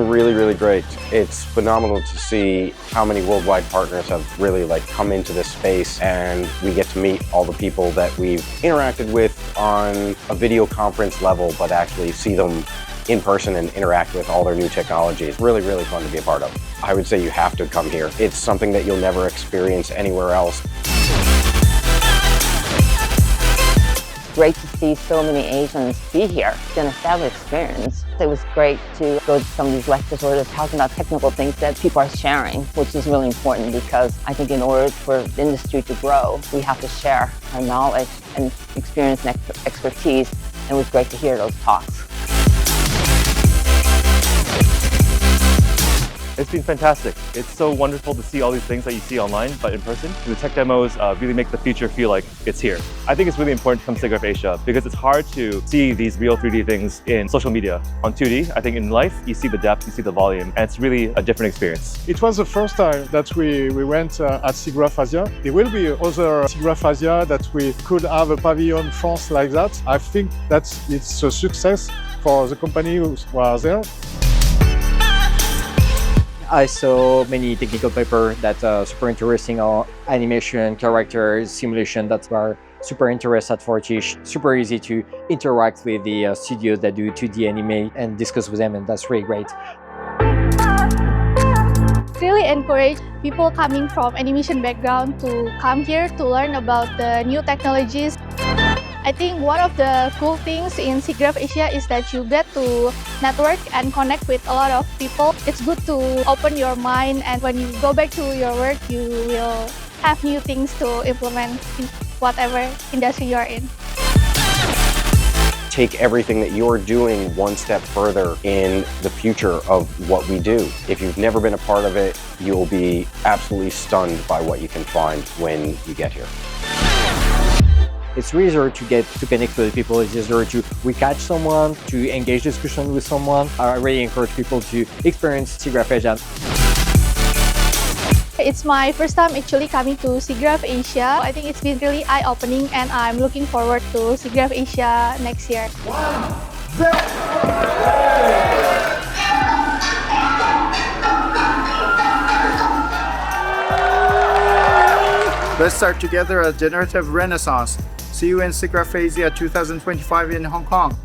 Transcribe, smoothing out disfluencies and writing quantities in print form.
Really, really great. It's phenomenal to see how many worldwide partners have really come into this space, and we get to meet all the people that we've interacted with on a video conference level, but actually see them in person and interact with all their new technologies. Really, really fun to be a part of. I would say you have to come here. It's something that you'll never experience anywhere else. Great to see so many Asians be here. It's an established experience. It was great to go to some of these lectures where they're talking about technical things that people are sharing, which is really important because I think in order for the industry to grow, we have to share our knowledge and experience and expertise. And it was great to hear those talks. It's been fantastic. It's so wonderful to see all these things that you see online, but in person. The tech demos really make the future feel like it's here. I think it's really important to come to SIGGRAPH Asia because it's hard to see these real 3D things in social media. On 2D, I think in life, you see the depth, you see the volume, and it's really a different experience. It was the first time that we went at SIGGRAPH Asia. There will be other SIGGRAPH Asia that we could have a pavilion France like that. I think that it's a success for the company who was there. I saw many technical papers that are super interesting on animation, characters, simulation that were super interested for Tish. Super easy to interact with the studios that do 2D anime and discuss with them, and that's really great. Really encourage people coming from animation background to come here to learn about the new technologies. I think one of the cool things in SIGGRAPH Asia is that you get to network and connect with a lot of people. It's good to open your mind, and when you go back to your work, you will have new things to implement in whatever industry you're in. Take everything that you're doing one step further in the future of what we do. If you've never been a part of it, you'll be absolutely stunned by what you can find when you get here. It's easier to get to connect with people. It's easier to recatch someone, to engage discussion with someone. I really encourage people to experience SIGGRAPH Asia. It's my first time actually coming to SIGGRAPH Asia. I think it's been really eye-opening, and I'm looking forward to SIGGRAPH Asia next year. Let's start together a generative renaissance. See you in SIGGRAPH Asia 2025 in Hong Kong.